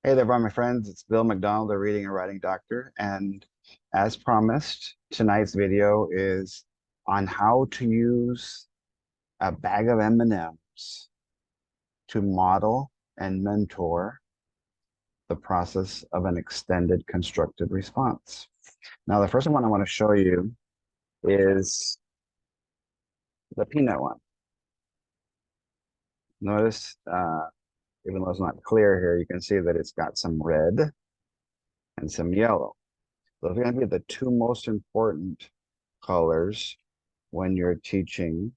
Hey there, my friends. It's Bill MacDonald, the reading and writing doctor. And as promised, tonight's video is on how to use a bag of M&Ms to model and mentor the process of an extended constructed response. Now, the first one I want to show you is the peanut one. Notice, even though it's not clear here, you can see that it's got some red and some yellow. Those are going to be the two most important colors when you're teaching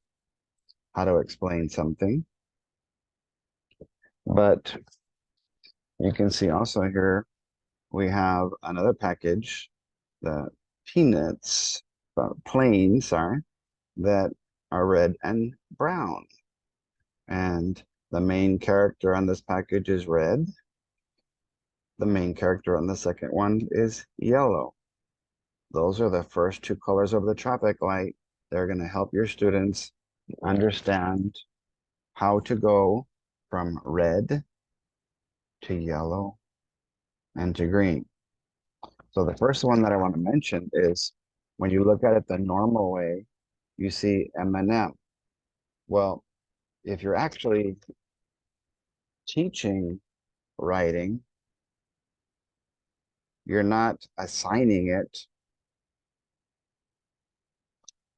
how to explain something. But you can see also here we have another package, the peanuts, plain, sorry, that are red and brown. And the main character on this package is red. The main character on the second one is yellow. Those are the first two colors of the traffic light. They're going to help your students understand how to go from red to yellow and to green. So the first one that I want to mention is when you look at it the normal way, you see M&M. Well, if you're actually teaching writing, you're not assigning it.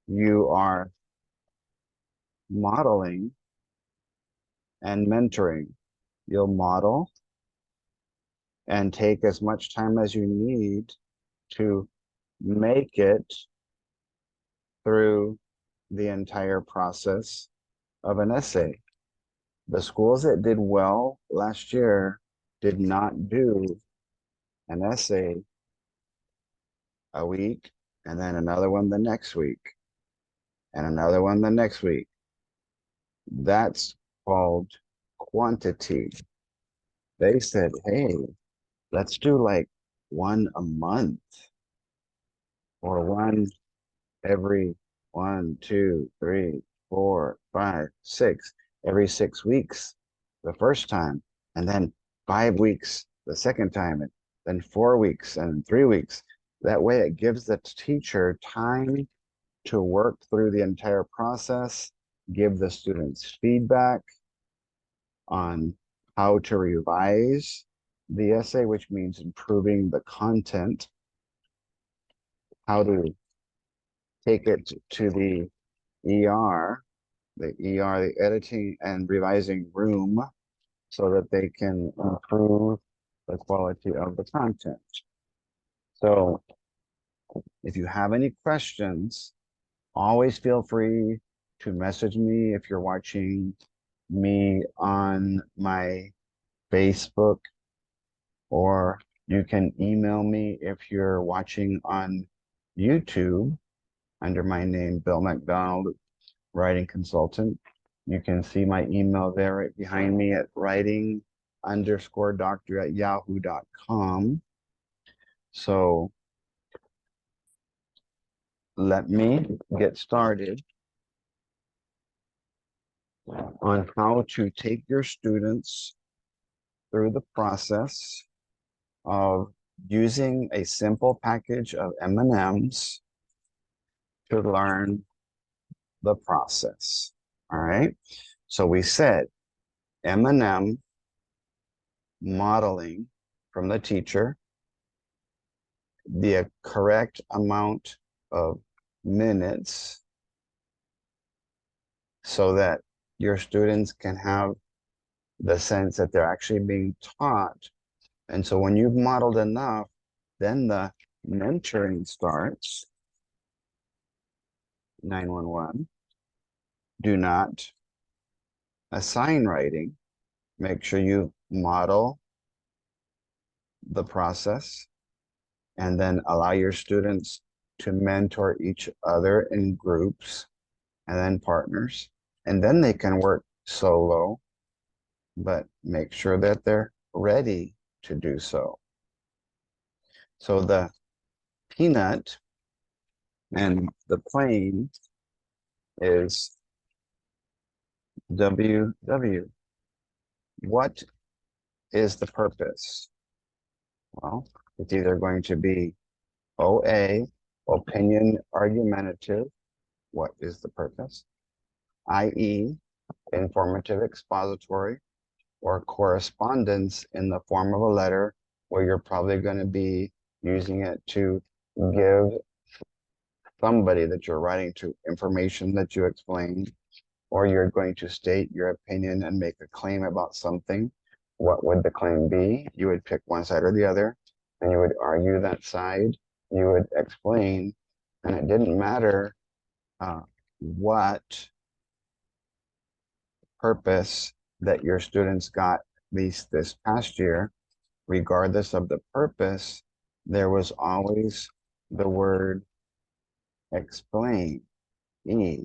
You are modeling and mentoring. You'll model and take as much time as you need to make it through the entire process of an essay. The schools that did well last year did not do an essay a week and then another one the next week and another one the next week. That's called quantity. They said, hey, let's do like one a month or one every 1, 2, 3, 4, 5, 6, every 6 weeks the first time, and then 5 weeks the second time, and then 4 weeks and 3 weeks. That way it gives the teacher time to work through the entire process, give the students feedback on how to revise the essay, which means improving the content, how to take it to the ER, the editing and revising room, so that they can improve the quality of the content. So if you have any questions, always feel free to message me if you're watching me on my Facebook, or you can email me if you're watching on YouTube under my name, Bill MacDonald, writing consultant. You can see my email there right behind me at writing_doctor@yahoo.com. So let me get started on how to take your students through the process of using a simple package of M&Ms to learn the process. All right. So we said M&M modeling from the teacher, the correct amount of minutes so that your students can have the sense that they're actually being taught. And so when you've modeled enough, then the mentoring starts. 911. Do not assign writing. Make sure you model the process and then allow your students to mentor each other in groups and then partners. And then they can work solo, but make sure that they're ready to do so. So the peanut and the plane is WW. What is the purpose? Well, it's either going to be OA, opinion argumentative, what is the purpose? IE, informative expository, or correspondence in the form of a letter where you're probably going to be using it to give somebody that you're writing to information that you explained, or you're going to state your opinion and make a claim about something. What would the claim be? You would pick one side or the other, and you would argue that side. You would explain, and it didn't matter what purpose that your students got, at least this past year, regardless of the purpose, there was always the word explain. E.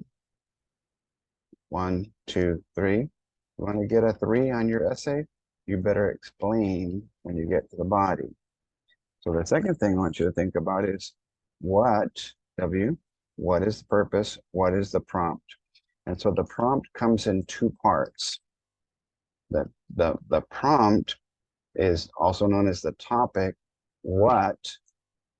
1, 2, 3. You want to get a 3 on your essay? You better explain when you get to the body. So the second thing I want you to think about is what, W, what is the purpose? What is the prompt? And so the prompt comes in two parts. The prompt is also known as the topic. What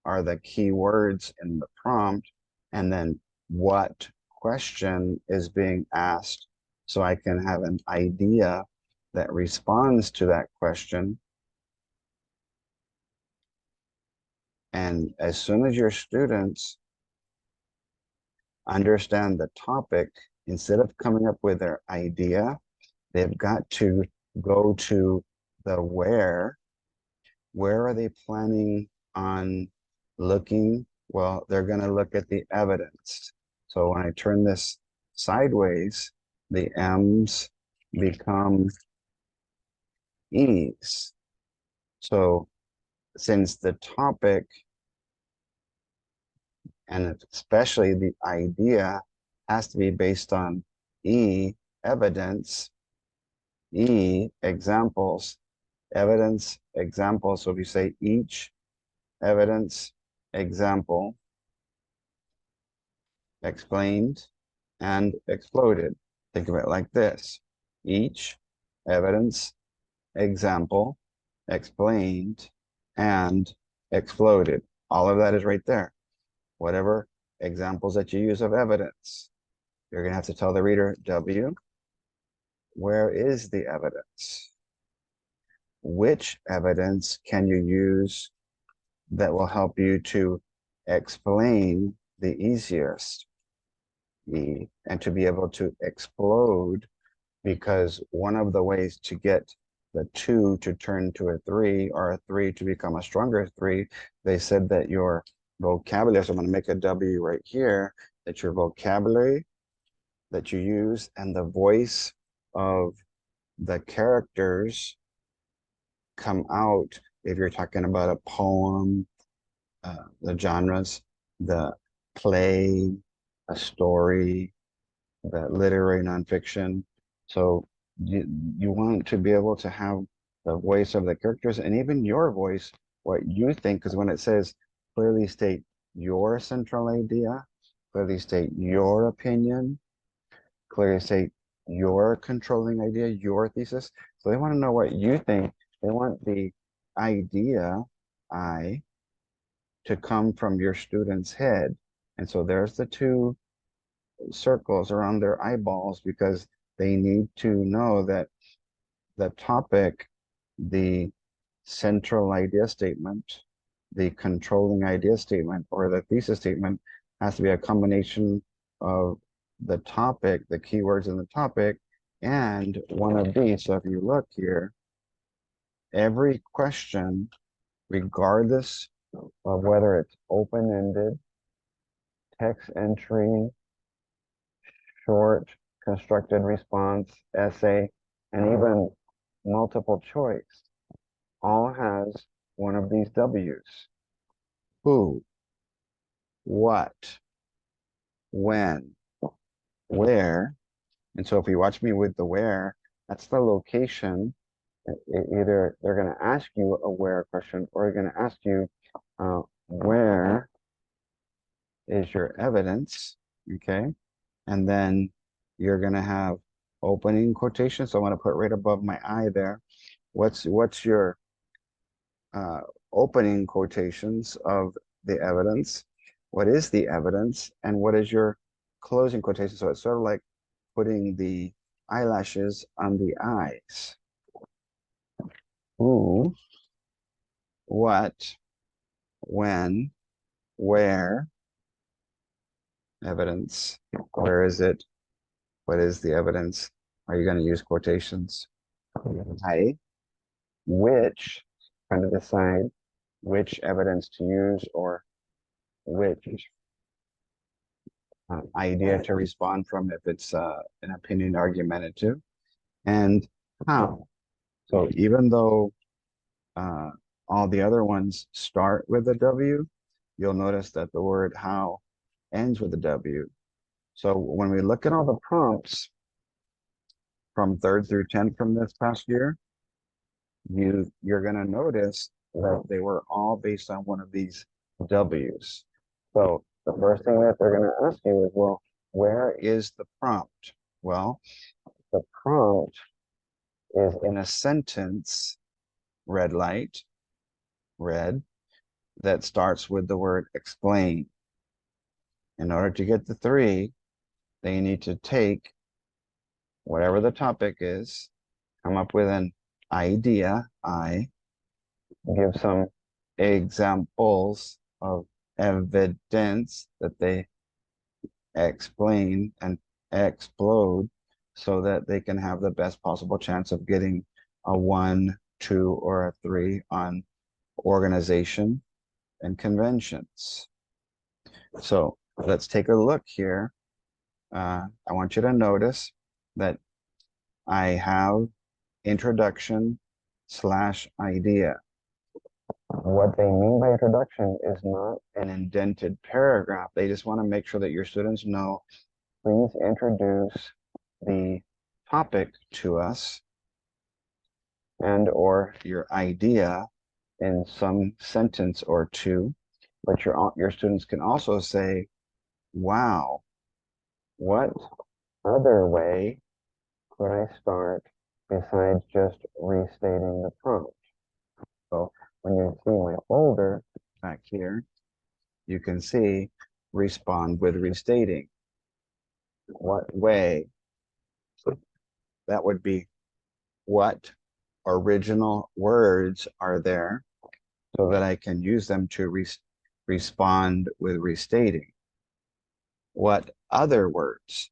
are the key words in the prompt? And then what question is being asked so I can have an idea that responds to that question. And as soon as your students understand the topic, instead of coming up with their idea, they've got to go to the where. Where are they planning on looking? Well, they're going to look at the evidence. So when I turn this sideways, the M's become E's. So since the topic and especially the idea has to be based on E, evidence, E, examples, evidence, example. So if you say each evidence, example, explained, and exploded. Think of it like this. Each evidence, example, explained, and exploded. All of that is right there. Whatever examples that you use of evidence, you're going to have to tell the reader, W, where is the evidence? Which evidence can you use that will help you to explain the easiest? And to be able to explode, because one of the ways to get the 2 to turn to a 3 or a 3 to become a stronger 3, they said that your vocabulary, so I'm going to make a W right here, that your vocabulary that you use and the voice of the characters come out. If you're talking about a poem, the genres, the play, a story, the literary nonfiction. So you want to be able to have the voice of the characters and even your voice, what you think, because when it says clearly state your central idea, clearly state your opinion, clearly state your controlling idea, your thesis. So they want to know what you think. They want the idea, I, to come from your student's head. And so there's the two circles around their eyeballs because they need to know that the topic, the central idea statement, the controlling idea statement, or the thesis statement has to be a combination of the topic, the keywords in the topic, and one of these. So if you look here, every question, regardless of whether it's open-ended, text entry, short, constructed response, essay, and even multiple choice, all has one of these W's. Who, what, when, where. And so if you watch me with the where, that's the location. Either they're going to ask you a where question or they're going to ask you, where is your evidence? Okay. And then you're going to have opening quotation. So I want to put right above my eye there. What's your uh, opening quotations of the evidence. What is the evidence, and what is your closing quotation? So it's sort of like putting the eyelashes on the eyes. Who, what, when, where, evidence, where is it, what is the evidence? Are you going to use quotations? Why, which, trying to decide which evidence to use or which idea to respond from if it's an opinion argumentative, and how. So even though uh, all the other ones start with a W, you'll notice that the word how ends with a W. So when we look at all the prompts from 3rd through 10th from this past year, you're going to notice that they were all based on one of these W's. So the first thing that they're going to ask you is, well, where is the prompt? Well, the prompt is in a sentence, red light, red, that starts with the word explain. In order to get the 3, they need to take whatever the topic is, come up with an idea, give some examples of evidence that they explain and explode so that they can have the best possible chance of getting a 1, 2, or a 3 on organization and conventions. So let's take a look here. I want you to notice that I have introduction / idea. What they mean by introduction is not an indented paragraph. They just want to make sure that your students know, please introduce the topic to us and or your idea in some sentence or two. But your students can also say, wow, what other way could I start besides just restating the prompt? So when you see my folder back here, you can see respond with restating. What way? That would be what original words are there so that I can use them to respond with restating. What other words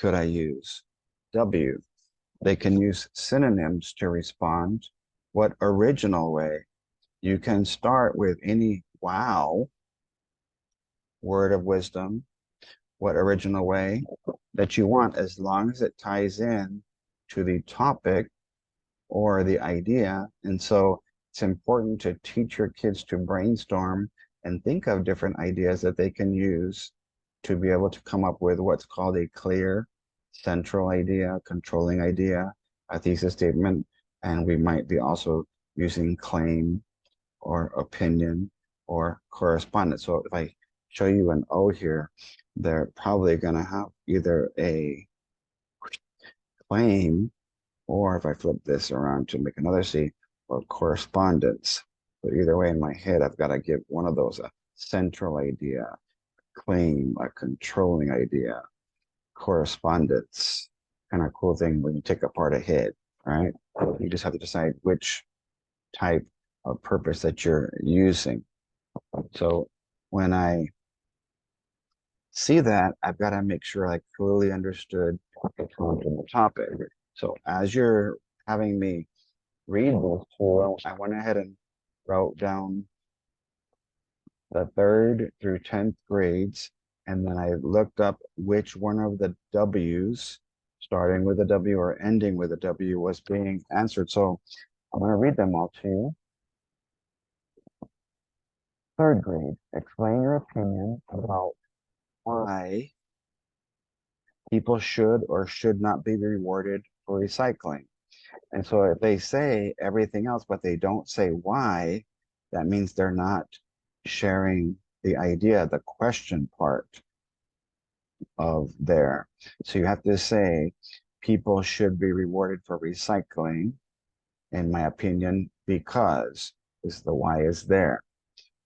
could I use? W. They can use synonyms to respond. What original way? You can start with any wow, word of wisdom, what original way that you want, as long as it ties in to the topic or the idea. And so it's important to teach your kids to brainstorm and think of different ideas that they can use to be able to come up with what's called a clear central idea, controlling idea, a thesis statement, and we might be also using claim or opinion or correspondence. So if I show you an O here, they're probably going to have either a claim, or if I flip this around to make another C, or correspondence. But either way, in my head, I've got to give one of those a central idea, claim, a controlling idea, correspondence. Kind of cool thing when you take apart a head, right? You just have to decide which type of purpose that you're using. So when I see that, I've got to make sure I clearly understood the content of the topic. So as you're having me read these two, I went ahead and wrote down the 3rd through 10th grades, and then I looked up which one of the W's, starting with a W or ending with a W, was being answered. So I'm going to read them all to you. 3rd grade, explain your opinion about why people should or should not be rewarded for recycling. And so if they say everything else, but they don't say why, that means they're not sharing the idea, the question part of there. So you have to say people should be rewarded for recycling, in my opinion, because, because the Y is there.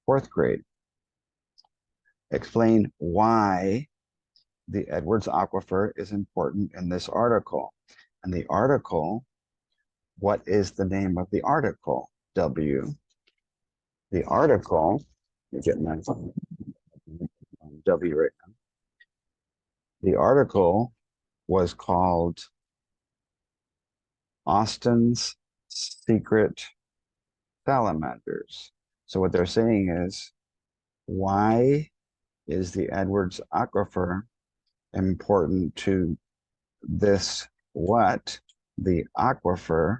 Fourth grade. Explain why the Edwards Aquifer is important in this article. And the article, what is the name of the article? W. The article, let me get my W right now. The article was called Austin's Secret Salamanders. So what they're saying is, why is the Edwards Aquifer important to this what? The aquifer.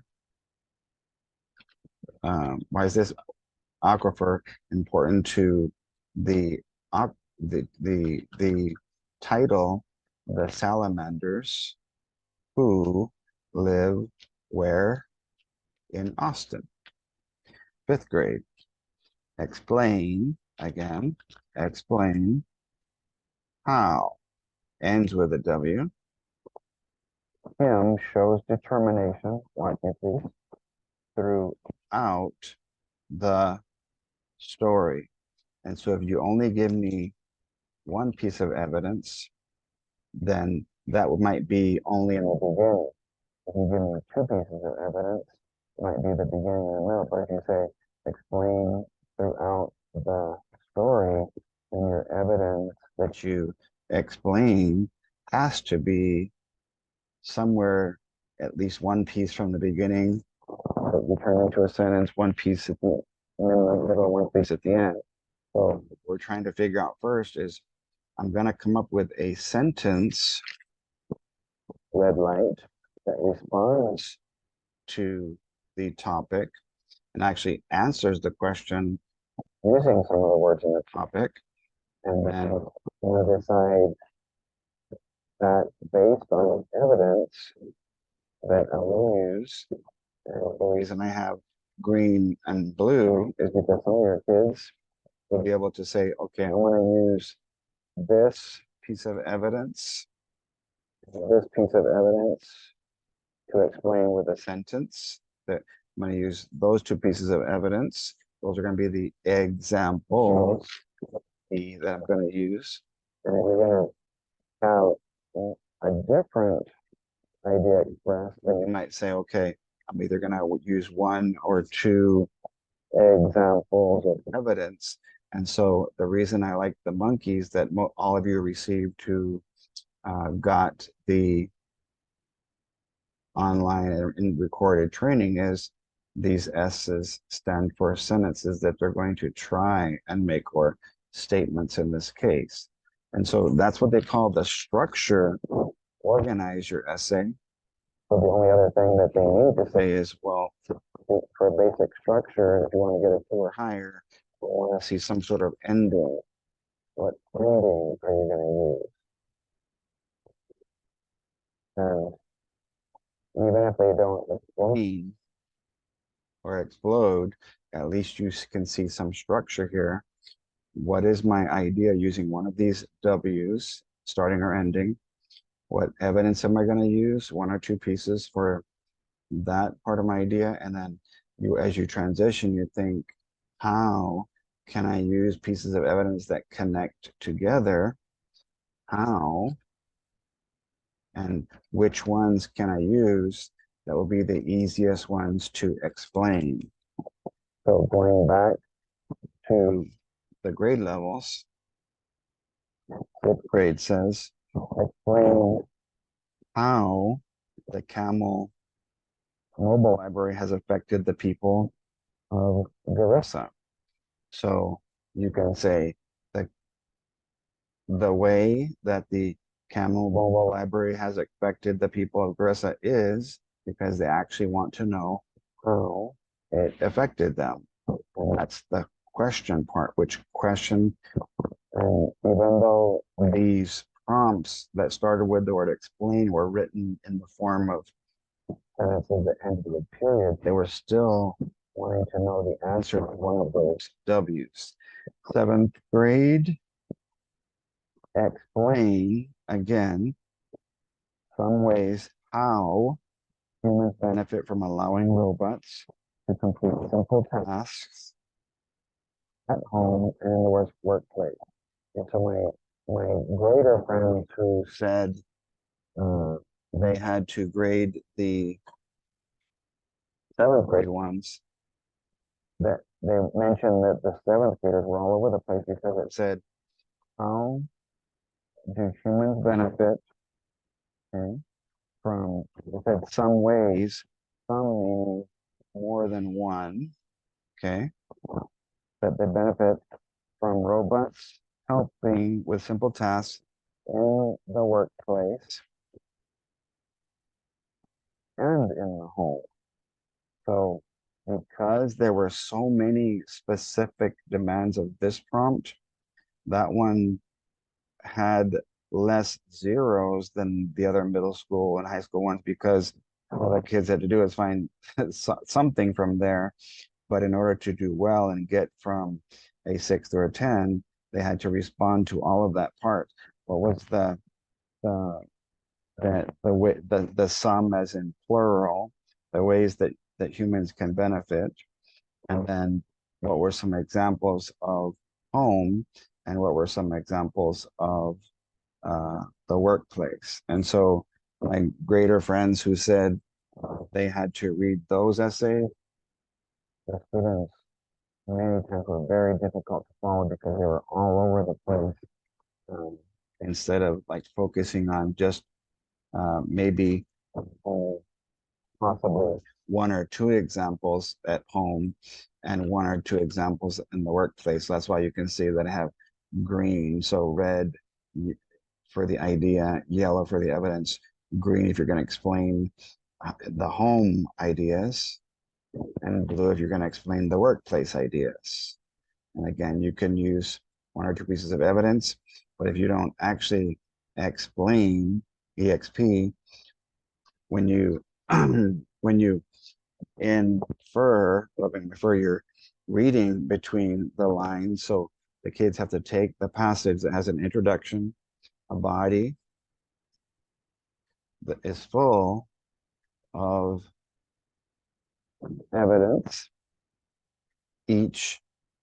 Why is this aquifer important to the the title, the salamanders who live where? In Austin. Fifth grade. Explain, again, explain how. Ends with a W. Him shows determination, watch me please, throughout the story. And so if you only give me one piece of evidence, then that might be only in the beginning. If you give me two pieces of evidence, it might be the beginning and the middle. But if you say explain throughout the story, then your evidence that you explain has to be somewhere, at least one piece from the beginning that you turn into a sentence, one piece at the and then the middle, one piece at the end. So what we're trying to figure out first is I'm going to come up with a sentence, red light, that responds to the topic and actually answers the question using some of the words in the topic. And then we'll decide that based on evidence that I will use. And the reason I have green and blue is because some of your kids will be able to say, okay, I want to use this piece of evidence to explain with a sentence that I'm going to use those two pieces of evidence. Those are going to be the examples that I'm going to use. And if you're going to have a different idea expressed, then you might say, okay, I'm either going to use one or two examples of evidence. And so the reason I like the monkeys that all of you received who got the online and recorded training is these S's stand for sentences that they're going to try and make, or statements in this case. And so that's what they call the structure. Organize your essay. So the only other thing that they need to say is, well, for basic structure, if you want to get a 2 or higher, you want to see some sort of ending. What ending are you going to use? And even if they don't explain or explode, at least you can see some structure here. What is my idea using one of these W's, starting or ending? What evidence am I going to use? One or two pieces for that part of my idea. And then you, as you transition, you think, how can I use pieces of evidence that connect together? How and which ones can I use that will be the easiest ones to explain? So going back to the grade levels, fifth grade says, explain how the Camel Mobile Library has affected the people of Garissa. So you can say the way that the Camel Mobile Library has affected the people of Garissa is because they actually want to know how it affected them. And that's the question part, which question, and even though these prompts that started with the word explain were written in the form of sentences that ended with period, they were still wanting to know the answer to one of those W's. Seventh grade, explain again some ways how humans benefit from allowing robots to complete simple tasks at home and in the workplace. And so my greater friends who said uh, they had to grade the seventh grade ones, that they mentioned that the seventh graders were all over the place because it said, how do humans benefit, okay, from it said some ways, some meaning more than one, okay, that they benefit from robust helping with simple tasks in the workplace and in the home. So because there were so many specific demands of this prompt, that one had less zeros than the other middle school and high school ones because all the kids had to do is find something from there. But in order to do well and get from a 6 or a 10, they had to respond to all of that part. What was the the way the sum as in plural, the ways that humans can benefit, and then what were some examples of home, and what were some examples of the workplace. And so my greater friends who said they had to read those essays, the students many times were very difficult to follow because they were all over the place. Um, instead of like focusing on just maybe only possibly one or two examples at home and one or two examples in the workplace. So that's why you can see that I have green. So red for the idea, yellow for the evidence, green if you're going to explain the home ideas, and blue if you're going to explain the workplace ideas. And again, you can use one or two pieces of evidence, but if you don't actually explain EXP, when you when you infer you're reading between the lines. So the kids have to take the passage that has an introduction, a body that is full of evidence, each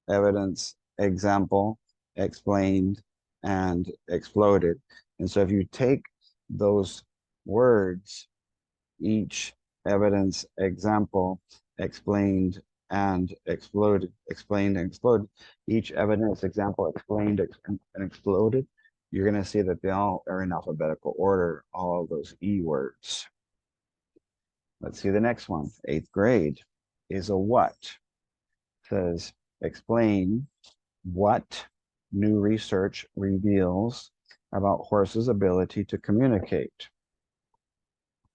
evidence example explained and exploded. And so if you take those words, each evidence example explained and exploded, explained and exploded, each evidence example explained and exploded, you're going to see that they all are in alphabetical order, all of those E words. Let's see the next one. Eighth grade is a what? It says explain what new research reveals about horses' ability to communicate.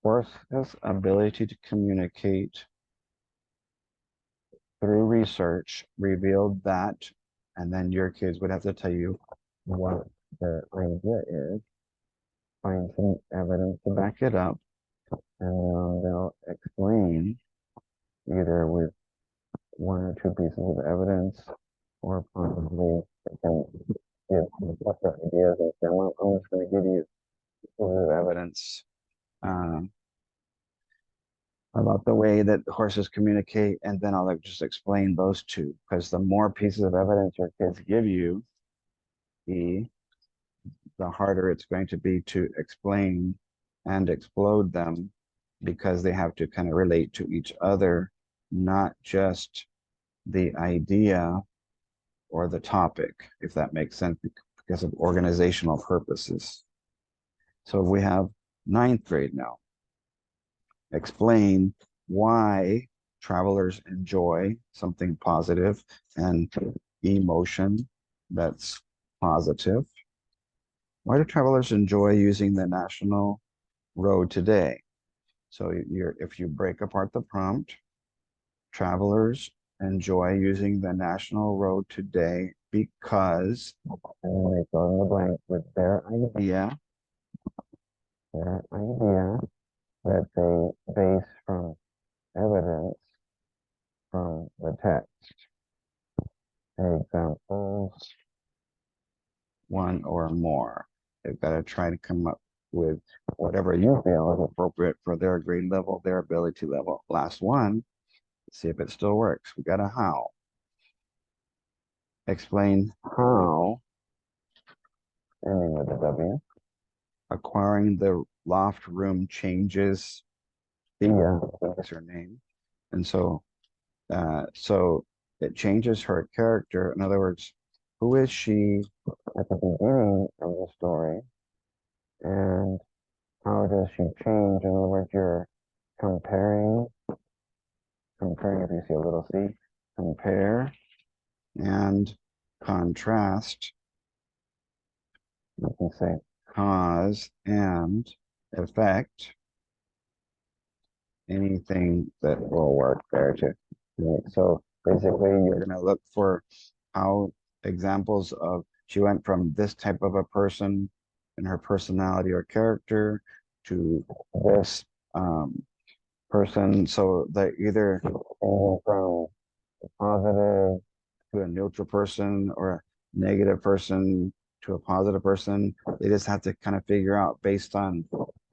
Horses' ability to communicate through research revealed that, and then your kids would have to tell you what the idea is, find some evidence to back it up, and then they'll explain either with one or two pieces of evidence or possibly they can give separate ideas and say, well, I'm just going to give you pieces of evidence um, about the way that horses communicate, and then I'll just explain those two. Because the more pieces of evidence your kids give you, the harder it's going to be to explain and explode them because they have to kind of relate to each other, not just the idea or the topic, if that makes sense, because of organizational purposes. So we have ninth grade now. Explain why travelers enjoy something positive and emotion that's positive. Why do travelers enjoy using the national road today? So if you break apart the prompt, travelers enjoy using the national road today because, and then they fill in the blank with their idea that they base from evidence from the text. Examples. one or more. They've got to try to come up with whatever you feel is appropriate for their grade level, their ability level. Last one See if it still works. We got a how. Explain how ending with a W. acquiring the loft room changes Yeah. that's her name. And so it changes her character. In other words, who is she? At the beginning of the story, and how does she change? In other words, you're comparing, if you see a little C, Compare and contrast, you can say cause and effect, anything that will work there to. so basically You're you're going to look for how examples of she went from this type of a person in her personality or character to this person. So that either changing from a positive to a neutral person or a negative person to a positive person. They just have to kind of figure out based on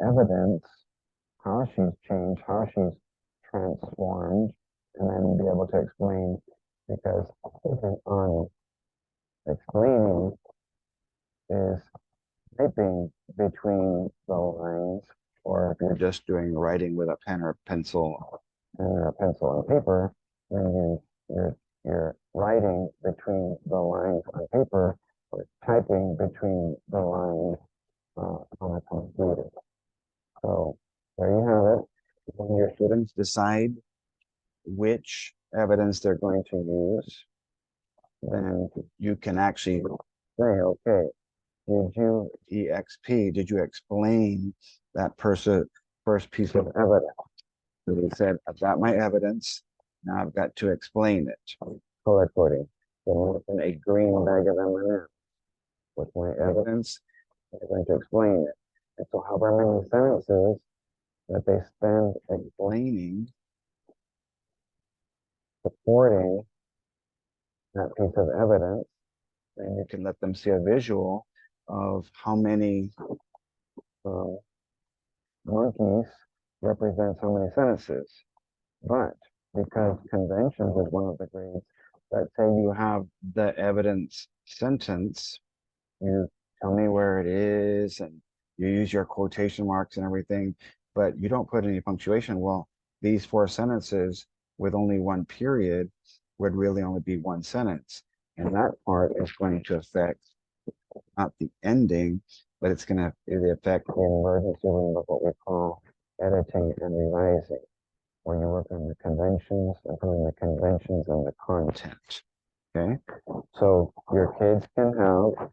evidence how she's changed, how she's transformed, and then be able to explain because on explaining is typing between the lines, or if you're you're just doing writing with a pen or pencil. and a pencil and paper, then you're writing between the lines on paper or typing between the lines on a computer. So there you have it. When your Students decide which evidence they're going to use, then you can actually say, okay, did you did you explain that person first piece of evidence? So they said, I've got my evidence. Now I've got to explain it. color coding? So in a green bag of M&Ms with my evidence, Evidence, I'm going to explain it. And so however many sentences that they spend explaining supporting that piece of evidence, and you can let them see a visual of how many um, monkeys represents how many sentences. But because conventions is one of the grades, let's say you have the evidence sentence, you tell me where it is and you use your quotation marks and everything, but you don't put any punctuation. Well, these four sentences with only one period would really only be one sentence. And that part is going to affect not the ending, but it's going to affect the emergency room of what we call editing and revising, where you work on the conventions, improving the conventions and the content. Okay. So your kids can have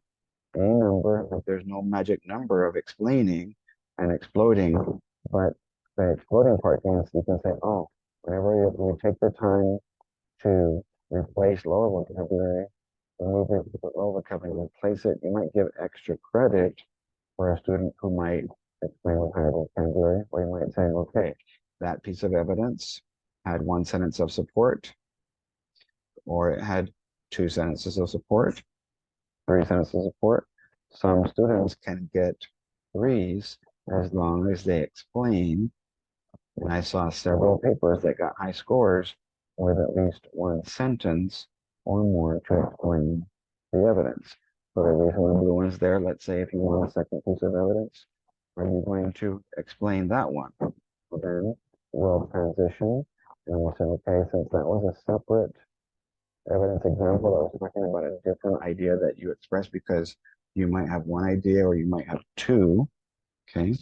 a number, But there's no magic number of explaining and exploding. but the exploding part means you can say, oh, whenever you take the time to replace lower vocabulary, remove it with lower vocabulary, replace it, you might give extra credit for a student who might explain with higher vocabulary, or you might say, okay, That piece of evidence had one sentence of support, or it had two sentences of support, three sentences of support. Some students can get threes as long as they explain. And I saw several papers that got high scores with at least one sentence or more to explain the evidence. So the reason the blue one's there, let's say if you want a second piece of evidence, are you going to explain that one? Well, then we'll transition and we'll say, okay, since that was a separate evidence example, I was talking about a different idea that you express because you might have one idea or you might have two. Okay.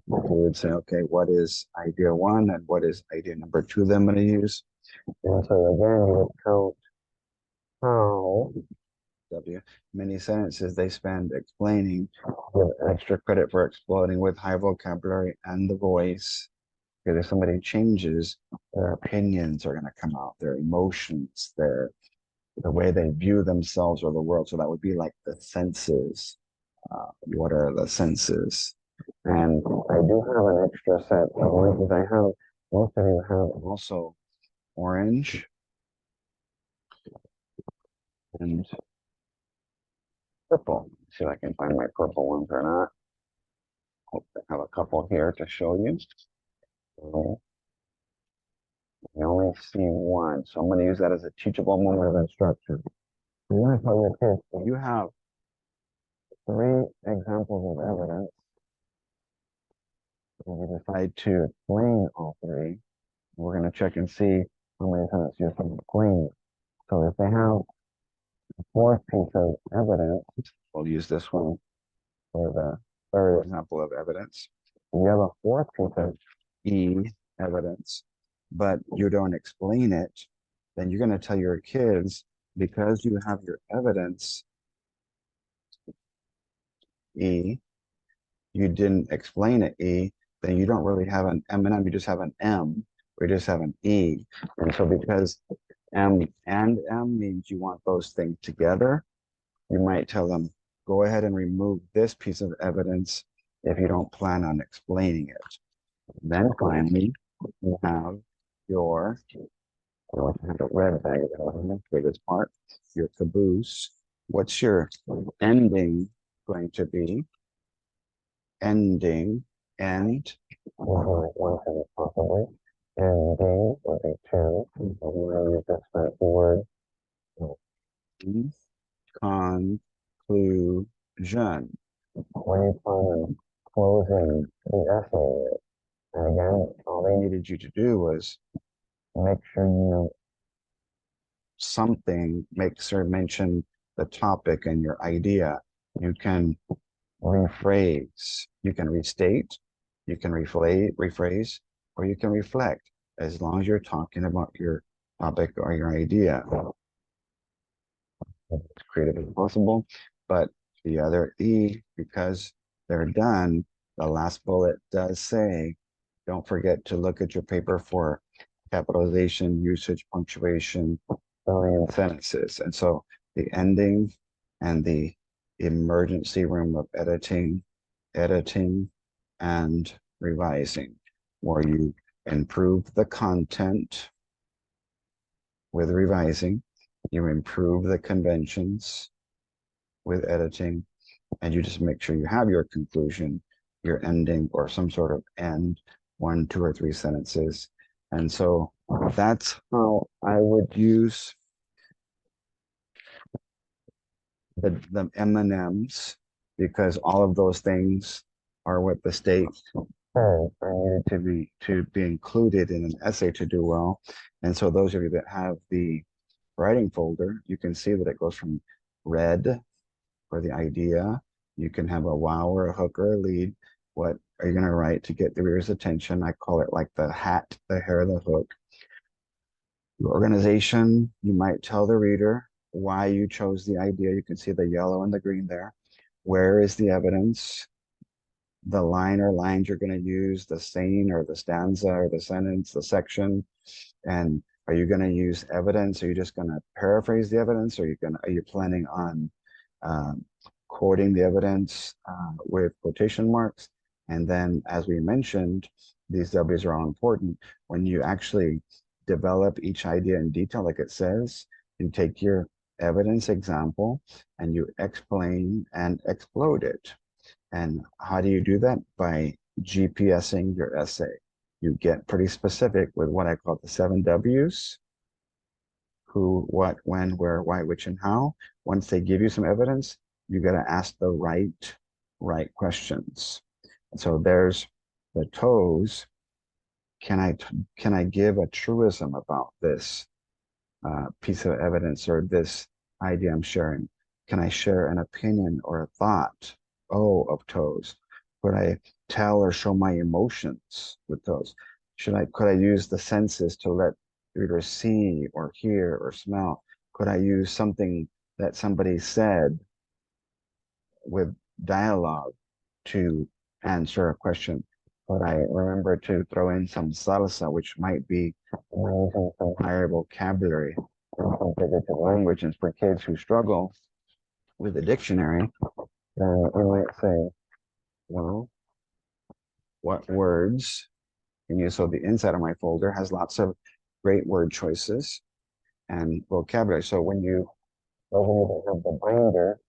We would say, okay, what is idea one and what is idea number two that I'm going to use? and so again, you would count how W. Many sentences they spend explaining, give extra credit for exploding with high vocabulary and the voice. Because if somebody changes, their opinions are going to come out, their emotions, the way they view themselves or the world. So that would be like the senses. What are the senses? and I do have an extra set of oranges. I have, most of you have Also orange and purple. See if I can find my purple ones or not. Hope I have a couple here to show you. I see one. So I'm going to use that as a teachable moment of instruction. You're going to tell your kids, if you have three examples of evidence, and you decide to explain all three, we're going to check and see how many times you can explain it. So if they have a fourth piece of evidence, we'll use this one for the third example of evidence. You have a fourth piece of E evidence, but you don't explain it, then you're going to tell your kids, because you have your evidence E, you didn't explain it E, then you don't really have an M&M, you just have an M, or you just have an E. And so because M and M means you want those things together, you might tell them, go ahead and remove this piece of evidence if you don't plan on explaining it. Then finally, you have your, I like to have a red bag for this part, your caboose. What's your ending going to be? Ending, end. One thing possibly. Ending would be two. We're going to use this fancy word. Conclusion. When you plan on closing the essay, and again, all they needed you to do was make sure you make sure mention the topic and your idea. You can rephrase, you can restate, you can rephrase, or you can reflect, as long as you're talking about your topic or your idea. As creative as possible. But the other E, because they're done, the last bullet does say, don't forget to look at your paper for capitalization, usage, punctuation, spelling, and sentences. And so the ending and the emergency room of editing, and revising, where you improve the content with revising, you improve the conventions with editing, and you just make sure you have your conclusion, your ending, or some sort of end, one, two, or three sentences. And so that's how I would use the M&Ms, because all of those things are what the state says are needed to be included in an essay to do well. And so those of you that have the writing folder, you can see that it goes from red for the idea. You can have a wow or a hook or a lead. What are you going to write to get the reader's attention? I call it like the hat, the hair, the hook. Your organization, you might tell the reader why you chose the idea. You can see the yellow and the green there. Where is the evidence? The line or lines you're going to use, the saying or the stanza or the sentence, the section. And are you going to use evidence? Are you just going to paraphrase the evidence? Or are you planning on quoting the evidence with quotation marks? And then, as we mentioned, these W's are all important. When you actually develop each idea in detail, like it says, you take your evidence example and you explain and explode it. And how do you do that? By GPSing your essay. You get pretty specific with what I call the 7 W's: who, what, when, where, why, which, and how. Once they give you some evidence, you got to ask the right questions. So there's the toes. Can I give a truism about this piece of evidence or this idea I'm sharing? Can I share an opinion or a thought? Oh, of toes. Could I tell or show my emotions with toes? Could I use the senses to let readers see or hear or smell? Could I use something that somebody said with dialogue to answer a question? Could I remember to throw in some salsa, which might be using some higher vocabulary and some figurative language? And for kids who struggle with the dictionary, then we might say, well, what words can you? So the inside of my folder has lots of great word choices and vocabulary. So when you have the binder,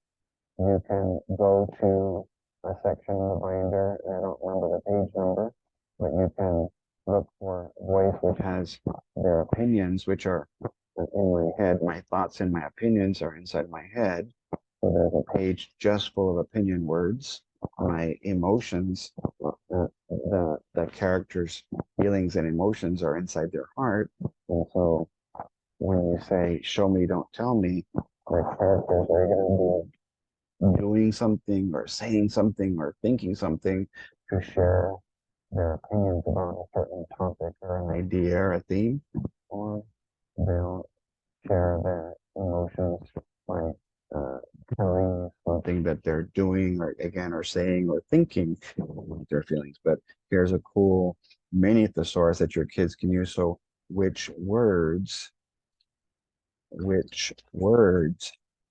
you can go to a section in the binder, and I don't remember the page number, but you can look for a voice which has their opinions, which are in my head. My thoughts and my opinions are inside my head. So there's a page just full of opinion words. My emotions, the characters' feelings and emotions are inside their heart. And so when you say, show me, don't tell me, the characters are going to be doing something or saying something or thinking something to share their opinions about a certain topic or an idea or a theme, or they'll share their emotions by telling something that they're doing or again or saying or thinking their feelings. But here's a cool mini thesaurus that your kids can use. So which words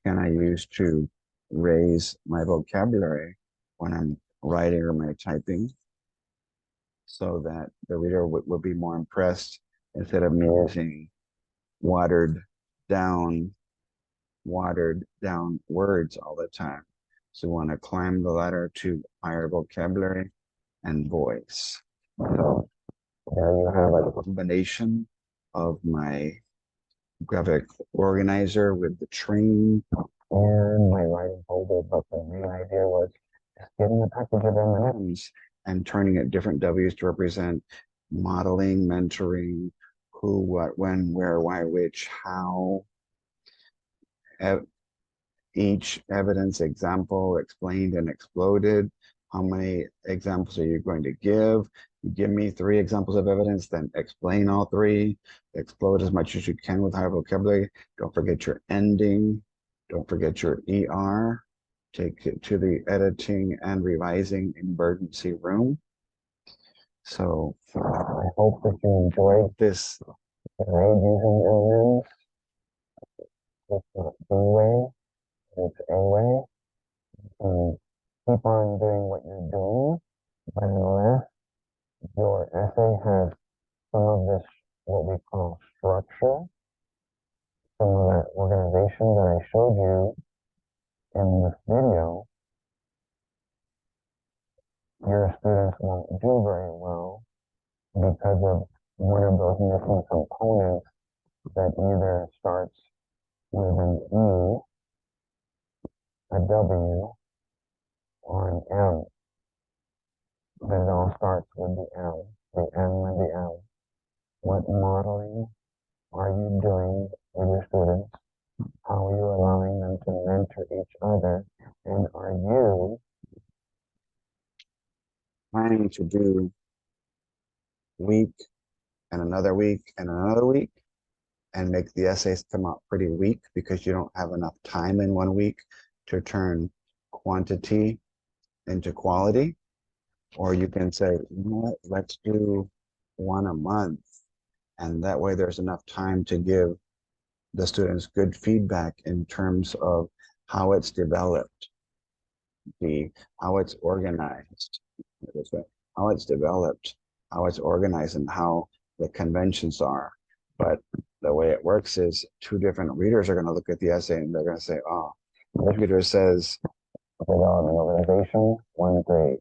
can I use to raise my vocabulary when I'm writing or my typing so that the reader would be more impressed instead of me using watered down watered down words all the time. So we want to climb the ladder to higher vocabulary and voice. So there you have a combination of my graphic organizer with the train and my writing folder. But the main idea was just getting a package of M&Ms and turning it different W's to represent modeling, mentoring, who, what, when, where, why, which, how, each evidence example explained and exploded. How many examples are you going to give? You give me 3 examples of evidence, then explain all 3. Explode as much as you can with high vocabulary. Don't forget your ending. Don't forget your ER. Take it to the editing and revising emergency room. So I hope that you enjoyed this grade using M&Ms. It's not B way, it's A way. And keep on doing what you're doing. But unless your essay has some of this, what we call structure, some of that organization that I showed you in this video, your students won't do very well because of one of those missing components that either starts with an E, a W, or an M. Then it all starts with the L, the M and the L. What modeling are you doing with your students? How are you allowing them to mentor each other? And are you planning to do week and another week and another week and make the essays come out pretty weak because you don't have enough time in one week to turn quantity into quality? Or you can say, you know what, let's do one a month. And that way there's enough time to give the students good feedback in terms of how it's developed, how it's organized, how it's developed, how it's organized, and how the conventions are. But the way it works is 2 different readers are going to look at the essay and they're going to say, oh, this reader says development organization, 1 grade,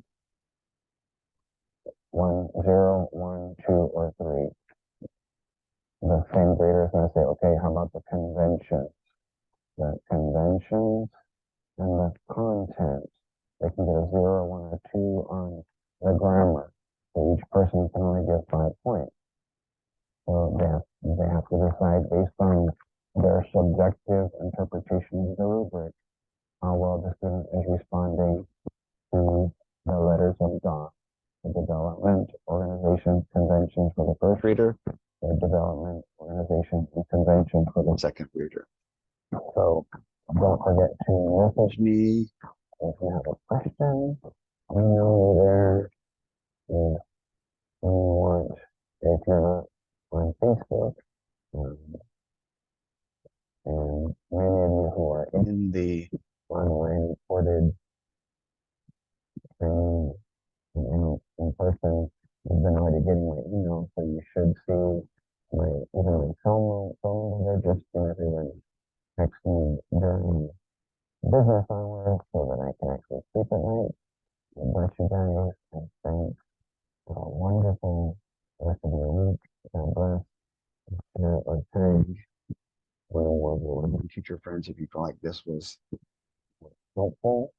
1, 0, 1, 2, or 3. The same grader is going to say, okay, how about the conventions? The conventions and the content. They can get a 0, 1, or 2 on the grammar. So each person can only get 5 points. So they have to decide based on their subjective interpretation of the rubric how well the student is responding to the letters of God. The development, organization, conventions for the first reader, the development, organization, and convention for the second reader. So don't forget to message me if you have a question. We know you're there. If you want, if you're not on Facebook, um, and many of you who are in the online recorded training and in person, you've been already getting my email, so you should see my either my phone number, just everyone text me during business hours so that I can actually sleep at night. God bless you guys, and thanks for a wonderful rest of and bless, share, or change where was Teach your friends if you feel like this was helpful